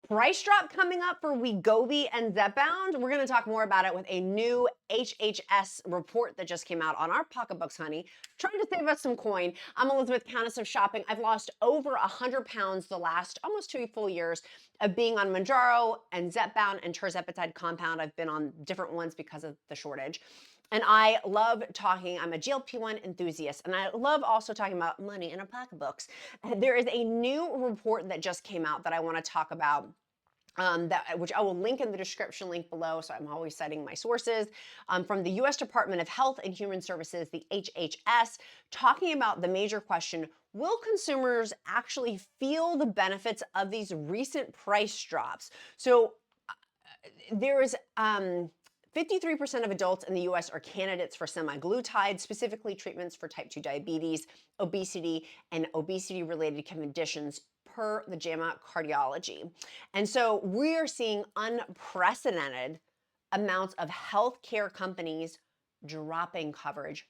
Price drop coming up for Wegovy and Zepbound. We're going to talk more about it with a new HHS report that just came out on our pocketbooks, honey. Trying to save us some coin. I'm Elizabeth, Countess of Shopping. I've lost over 100 pounds the last almost 2 full years of being on Mounjaro and Zepbound and Tirzepatide compound. I've been on different ones because of the shortage. And I love talking, I'm a GLP-1 enthusiast, and I love also talking about money in our pocketbooks. There is a new report that just came out that I want to talk about. Which I will link in the description link below. So I'm always citing my sources from the U.S. Department of Health and Human Services, the HHS, talking about the major question: will consumers actually feel the benefits of these recent price drops? So there is 53% of adults in the US are candidates for semaglutide, specifically treatments for type 2 diabetes, obesity, and obesity-related conditions per the JAMA Cardiology. And so we are seeing unprecedented amounts of healthcare companies dropping coverage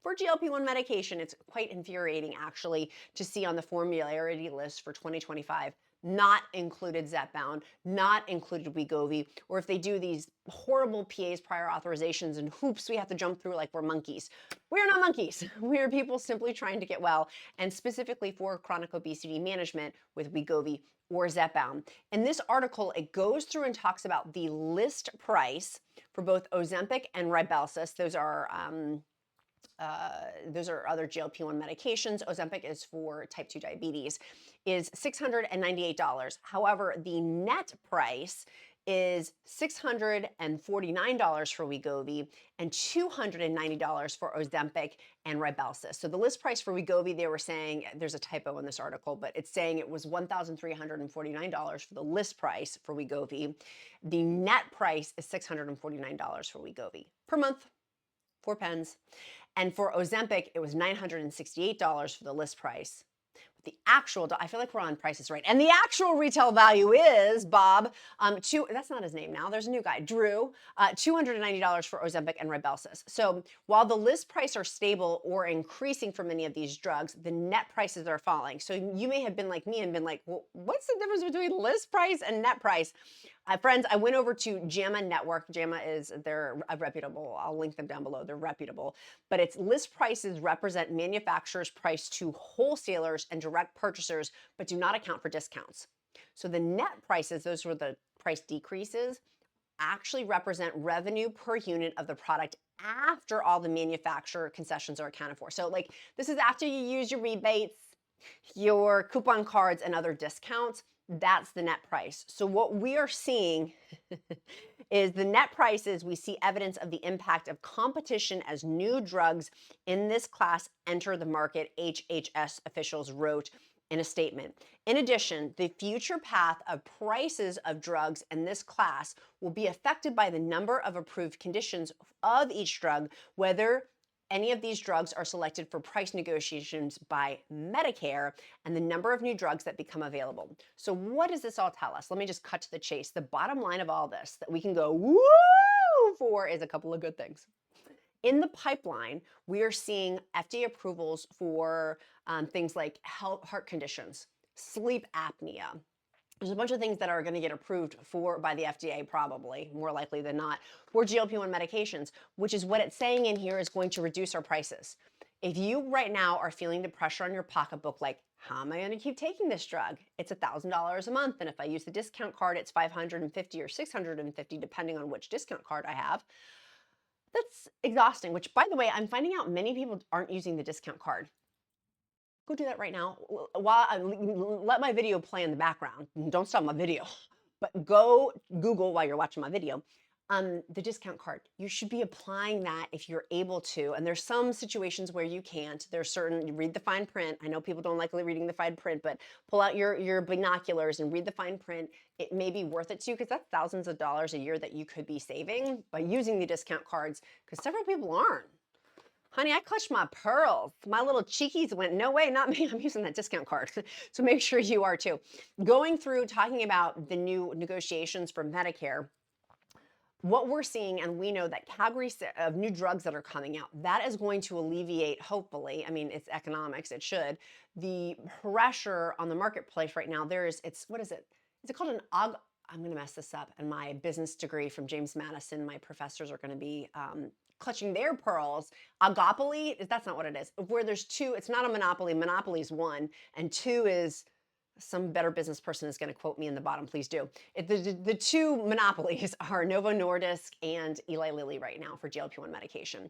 for GLP-1 medication. It's quite infuriating, actually, to see on the formulary list for 2025 not included Zepbound, not included Wegovy, or if they do these horrible PAs, prior authorizations, and hoops we have to jump through like we're monkeys. We are not monkeys. We are people simply trying to get well, and specifically for chronic obesity management with Wegovy or Zepbound. In this article, it goes through and talks about the list price for both Ozempic and Rybelsus. Those are other GLP-1 medications. Ozempic is for type 2 diabetes, is $698. However, the net price is $649 for Wegovy and $290 for Ozempic and Rybelsus. So the list price for Wegovy, they were saying, there's a typo in this article, but it's saying it was $1,349 for the list price for Wegovy. The net price is $649 for Wegovy per month, 4 pens. And for Ozempic, it was $968 for the list price. But the actual, I feel like we're on Price is Right. And the actual retail value is, Bob, that's not his name now, there's a new guy, Drew, $290 for Ozempic and Rybelsus. So while the list price are stable or increasing for many of these drugs, the net prices are falling. So you may have been like me and been like, well, what's the difference between list price and net price? Friends, I went over to JAMA Network. JAMA they're reputable. I'll link them down below. They're reputable. But its list prices represent manufacturers' price to wholesalers and direct purchasers, but do not account for discounts. So the net prices, those were the price decreases, actually represent revenue per unit of the product after all the manufacturer concessions are accounted for. So like this is after you use your rebates, your coupon cards, and other discounts. That's the net price. So what we are seeing is the net prices. We see evidence of the impact of competition as new drugs in this class enter the market, HHS officials wrote in a statement. In addition, the future path of prices of drugs in this class will be affected by the number of approved conditions of each drug, whether any of these drugs are selected for price negotiations by Medicare, and the number of new drugs that become available. So what does this all tell us? Let me just cut to the chase. The bottom line of all this that we can go woo for is a couple of good things. In the pipeline, we are seeing FDA approvals for things like heart conditions, sleep apnea. There's a bunch of things that are going to get approved by the FDA, probably, more likely than not, for GLP-1 medications, which is what it's saying in here is going to reduce our prices. If you right now are feeling the pressure on your pocketbook, like, how am I going to keep taking this drug? It's $1,000 a month, and if I use the discount card, it's $550 or $650, depending on which discount card I have. That's exhausting, which, by the way, I'm finding out many people aren't using the discount card. Go do that right now. While let my video play in the background. Don't stop my video, but go Google while you're watching my video. The discount card. You should be applying that if you're able to. And there's some situations where you can't. There's certain, you read the fine print. I know people don't like reading the fine print, but pull out your binoculars and read the fine print. It may be worth it to you because that's thousands of dollars a year that you could be saving by using the discount cards, because several people aren't. Honey, I clutched my pearls. My little cheekies went, no way, not me. I'm using that discount card. So make sure you are too. Going through talking about the new negotiations for Medicare, what we're seeing, and we know that categories of new drugs that are coming out, that is going to alleviate, hopefully, I mean, it's economics, it should, the pressure on the marketplace right now. What is it? is it called an og? I'm going to mess this up. And my business degree from James Madison, my professors are going to be clutching their pearls. Oligopoly, that's not what it is. Where there's two, it's not a monopoly. Monopoly is one, and two is, some better business person is going to quote me in the bottom, please do. The two monopolies are Novo Nordisk and Eli Lilly right now for GLP-1 medication.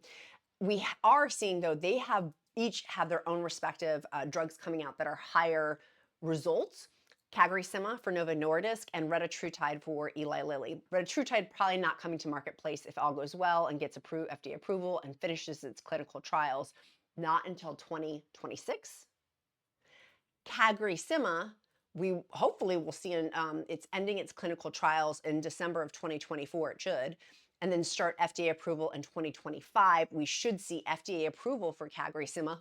We are seeing, though, they have each have their own respective drugs coming out that are higher results. Cagrilima for Novo Nordisk and retatrutide for Eli Lilly. Retatrutide probably not coming to marketplace if all goes well and gets FDA approval and finishes its clinical trials, not until 2026. Cagrilima, we hopefully will see it's ending its clinical trials in December of 2024, it should, and then start FDA approval in 2025. We should see FDA approval for Cagrilima.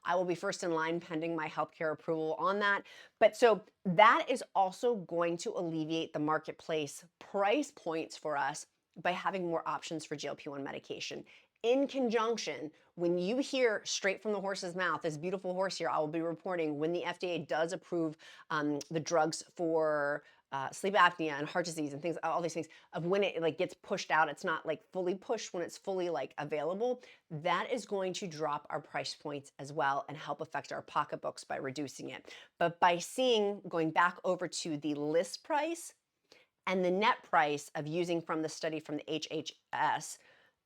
I will be first in line pending my healthcare approval on that. But so that is also going to alleviate the marketplace price points for us by having more options for GLP-1 medication. In conjunction, when you hear straight from the horse's mouth, this beautiful horse here, I will be reporting when the FDA does approve the drugs for sleep apnea and heart disease and things, all these things, of when it like gets pushed out, it's not like fully pushed, when it's fully like available, that is going to drop our price points as well and help affect our pocketbooks by reducing it. But by going back over to the list price and the net price of using from the study from the HHS,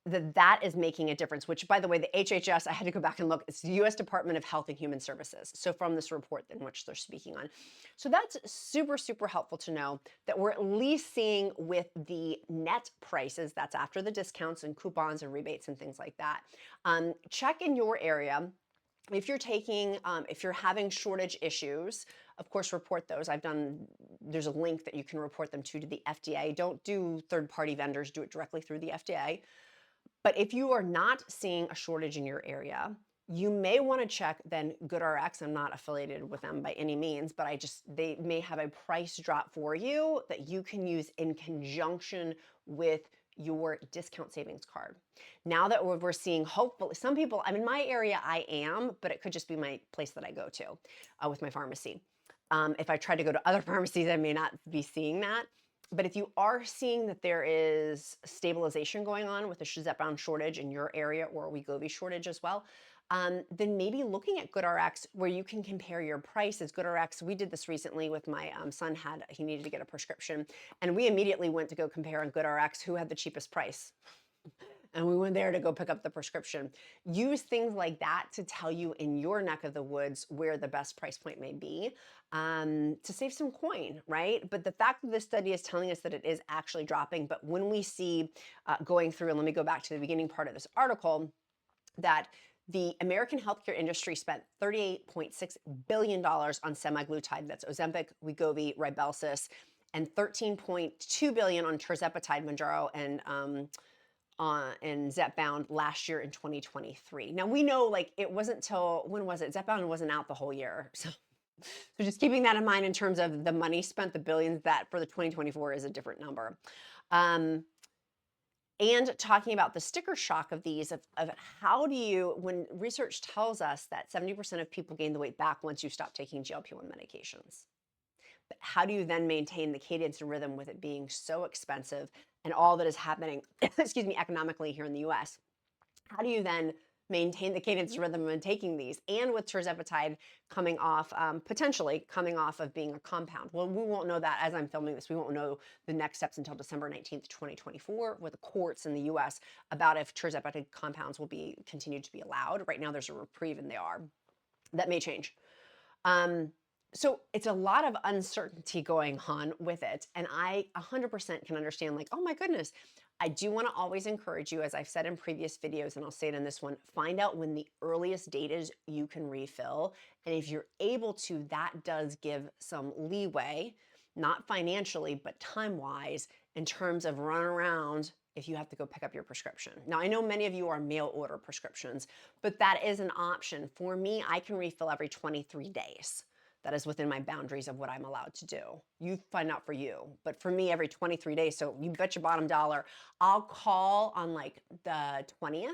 that is making a difference, which, by the way, the HHS, I had to go back and look, it's the U.S. Department of Health and Human Services. So from this report in which they're speaking on. So that's super, super helpful to know that we're at least seeing with the net prices, that's after the discounts and coupons and rebates and things like that. Check in your area. If you're if you're having shortage issues, of course, report those. There's a link that you can report them to the FDA. Don't do third-party vendors, do it directly through the FDA. But if you are not seeing a shortage in your area, you may want to check then GoodRx. I'm not affiliated with them by any means, but they may have a price drop for you that you can use in conjunction with your discount savings card. Now that we're seeing, hopefully, some people, I'm in my area, I am, but it could just be my place that I go to with my pharmacy. If I try to go to other pharmacies, I may not be seeing that. But if you are seeing that there is stabilization going on with the Zepbound shortage in your area, or a Wegovy shortage as well, then maybe looking at GoodRx, where you can compare your prices. GoodRx, we did this recently with my son, he needed to get a prescription, and we immediately went to go compare on GoodRx who had the cheapest price. And we went there to go pick up the prescription. Use things like that to tell you in your neck of the woods where the best price point may be, to save some coin, right? But the fact that this study is telling us that it is actually dropping, but when we see going through, and let me go back to the beginning part of this article, that the American healthcare industry spent $38.6 billion on semaglutide, that's Ozempic, Wegovy, Rybelsus, and $13.2 billion on Tirzepatide, Mounjaro, and Zepbound last year in 2023. Now we know, like, it wasn't till, when was it? Zepbound wasn't out the whole year. So just keeping that in mind in terms of the money spent, the billions, that for the 2024 is a different number. And talking about the sticker shock of these, of how do you, when research tells us that 70% of people gain the weight back once you stop taking GLP-1 medications. But how do you then maintain the cadence and rhythm with it being so expensive and all that is happening, excuse me, economically here in the US? How do you then maintain the cadence and rhythm when taking these? And with Tirzepatide coming off, potentially coming off of being a compound. Well, we won't know that as I'm filming this. We won't know the next steps until December 19th, 2024, with the courts in the US about if Tirzepatide compounds will be continued to be allowed. Right now there's a reprieve and they are. That may change. So it's a lot of uncertainty going on with it. And I 100% can understand, like, oh my goodness. I do want to always encourage you, as I've said in previous videos, and I'll say it in this one, find out when the earliest date is you can refill. And if you're able to, that does give some leeway, not financially, but time-wise, in terms of run around if you have to go pick up your prescription. Now, I know many of you are mail order prescriptions, but that is an option. For me, I can refill every 23 days. That is within my boundaries of what I'm allowed to do. You find out for you. But for me, every 23 days, so you bet your bottom dollar, I'll call on like the 20th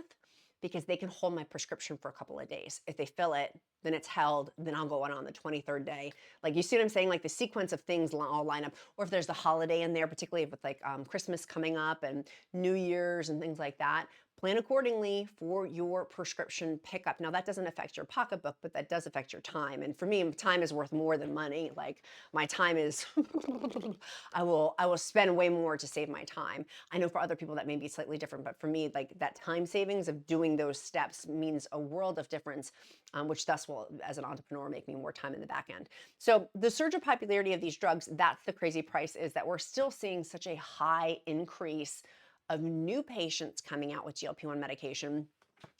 because they can hold my prescription for a couple of days. If they fill it, then it's held, then I'll go on the 23rd day. Like, you see what I'm saying? Like, the sequence of things all line up. Or if there's the holiday in there, particularly with like Christmas coming up and New Year's and things like that, plan accordingly for your prescription pickup. Now, that doesn't affect your pocketbook, but that does affect your time. And for me, time is worth more than money. Like, my time is, I will spend way more to save my time. I know for other people that may be slightly different, but for me, like, that time savings of doing those steps means a world of difference, which thus will, as an entrepreneur, make me more time in the back end. So the surge of popularity of these drugs, that's the crazy price, is that we're still seeing such a high increase of new patients coming out with GLP-1 medication.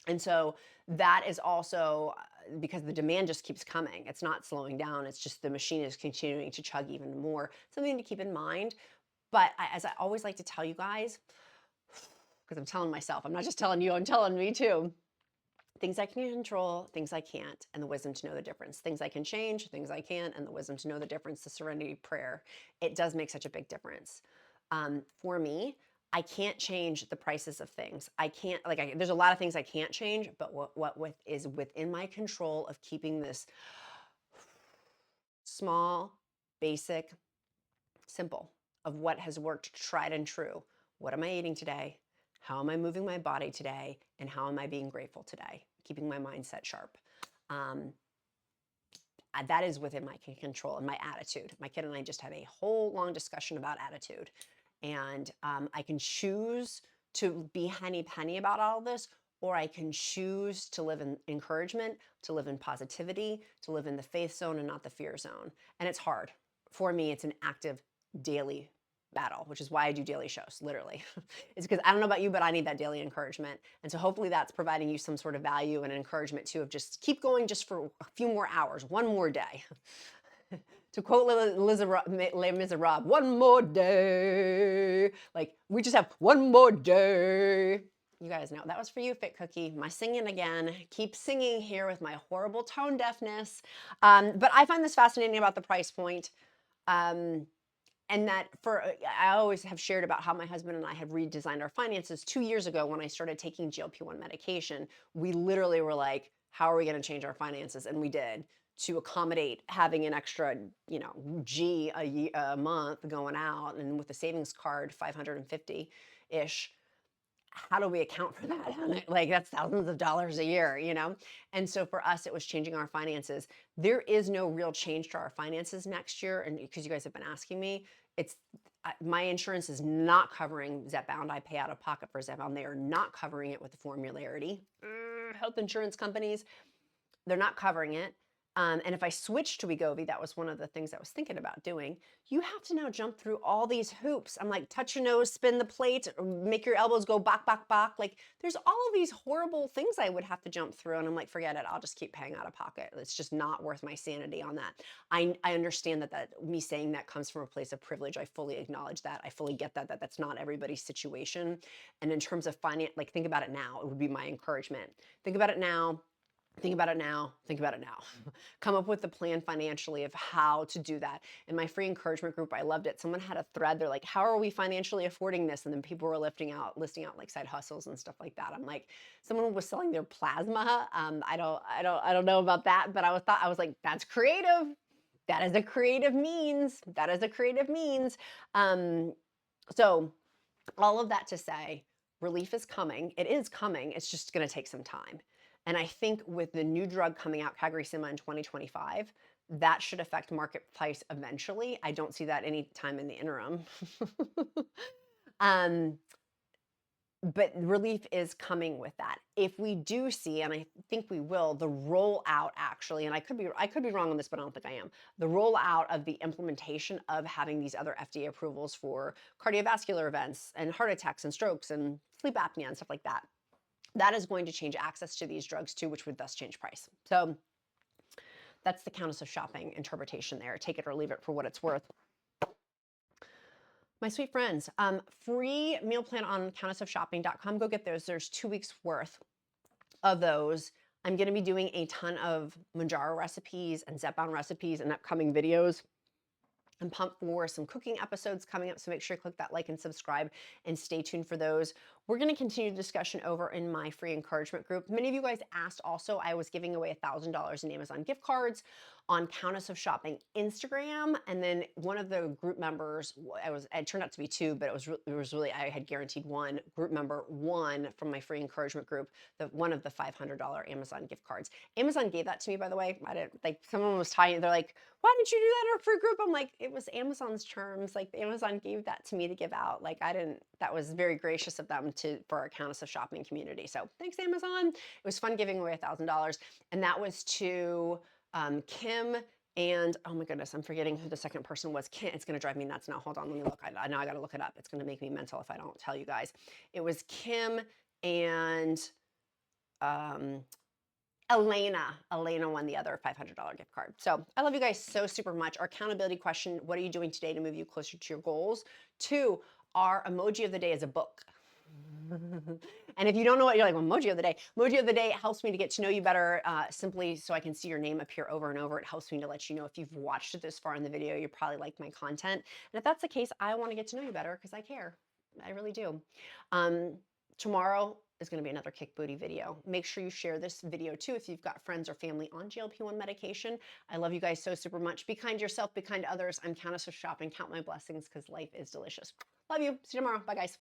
And so that is also because the demand just keeps coming. It's not slowing down. It's just the machine is continuing to chug even more. Something to keep in mind. But as I always like to tell you guys, because I'm telling myself, I'm not just telling you, I'm telling me too. Things I can control, things I can't, and the wisdom to know the difference. Things I can change, things I can't, and the wisdom to know the difference. The serenity prayer. It does make such a big difference. For me, I can't change the prices of things. I can't, like, there's a lot of things I can't change, but what is within my control of keeping this small, basic, simple, of what has worked tried and true. What am I eating today? How am I moving my body today? And how am I being grateful today? Keeping my mindset sharp. That is within my control, and my attitude. My kid and I just had a whole long discussion about attitude. And I can choose to be henny penny about all of this, or I can choose to live in encouragement, to live in positivity, to live in the faith zone and not the fear zone. And it's hard. For me, it's an active daily battle, which is why I do daily shows, literally. It's because I don't know about you, but I need that daily encouragement. And so hopefully that's providing you some sort of value and encouragement too, of just keep going just for a few more hours, one more day. To quote Les Miserables, one more day. Like, we just have one more day. You guys know, that was for you, Fit Cookie. My singing again. Keep singing here with my horrible tone deafness. But I find this fascinating about the price point. And that I always have shared about how my husband and I have redesigned our finances 2 years ago when I started taking GLP-1 medication. We literally were like, how are we going to change our finances? And we did, to accommodate having an extra, G a month going out, and with the savings card, 550-ish. How do we account for that? Like, that's thousands of dollars a year, And so for us, it was changing our finances. There is no real change to our finances next year. And because you guys have been asking me, my insurance is not covering Zepbound. I pay out of pocket for Zepbound. They are not covering it with the formularity. Health insurance companies, they're not covering it. And if I switch to Wegovy, that was one of the things I was thinking about doing. You have to now jump through all these hoops. I'm like, touch your nose, spin the plate, make your elbows go back, back, back. Like, there's all of these horrible things I would have to jump through. And I'm like, forget it. I'll just keep paying out of pocket. It's just not worth my sanity on that. I understand that me saying that comes from a place of privilege. I fully acknowledge that. I fully get that that's not everybody's situation. And in terms of finance, like, think about it now. It would be my encouragement. Think about it now. Think about it now. Think about it now. Come up with a plan financially of how to do that. In my free encouragement group, I loved it. Someone had a thread. They're like, how are we financially affording this? And then people were listing out like side hustles and stuff like that. I'm like, someone was selling their plasma. I don't know about that, but I was like, that's creative. That is a creative means. That is a creative means. So all of that to say, relief is coming. It is coming. It's just going to take some time. And I think with the new drug coming out, CagriSema, in 2025, that should affect market price eventually. I don't see that any time in the interim. But relief is coming with that. If we do see, and I think we will, the rollout actually, and I could be wrong on this, but I don't think I am, the rollout of the implementation of having these other FDA approvals for cardiovascular events and heart attacks and strokes and sleep apnea and stuff like that. That is going to change access to these drugs too, which would thus change price. So that's the Countess of Shopping interpretation there. Take it or leave it for what it's worth. My sweet friends, free meal plan on countessofshopping.com. Go get those. There's 2 weeks worth of those. I'm going to be doing a ton of Mounjaro recipes and Zepbound recipes in upcoming videos. I'm pumped for some cooking episodes coming up, so make sure you click that like and subscribe and stay tuned for those. We're going to continue the discussion over in my free encouragement group. Many of you guys asked also, I was giving away $1,000 in Amazon gift cards on Countess of Shopping Instagram, and then one of the group members, it turned out to be two, but it was really, I had guaranteed one group member, one from my free encouragement group, one of the $500 Amazon gift cards. Amazon gave that to me, by the way. I didn't, like, someone was tying, they're like, why didn't you do that in our free group? I'm like, it was Amazon's terms. Like, Amazon gave that to me to give out. Like, I didn't, that was very gracious of them for our Countess of Shopping community. So thanks, Amazon. It was fun giving away $1,000. And that was to Kim and, oh my goodness, I'm forgetting who the second person was. Kim, it's going to drive me nuts now. Hold on, let me look. Now I got to look it up. It's going to make me mental if I don't tell you guys. It was Kim and Elena won the other $500 gift card. So I love you guys so super much. Our accountability question, what are you doing today to move you closer to your goals? 2, our emoji of the day is a book. And if you don't know what, you're like, well, emoji of the day. Emoji of the day helps me to get to know you better, simply so I can see your name appear over and over. It helps me to let you know if you've watched it this far in the video, you probably like my content. And if that's the case, I want to get to know you better because I care. I really do. Tomorrow is going to be another kick booty video. Make sure you share this video too if you've got friends or family on GLP-1 medication. I love you guys so super much. Be kind to yourself, be kind to others. I'm Countess of Shopping. Count my blessings because life is delicious. Love you. See you tomorrow. Bye, guys.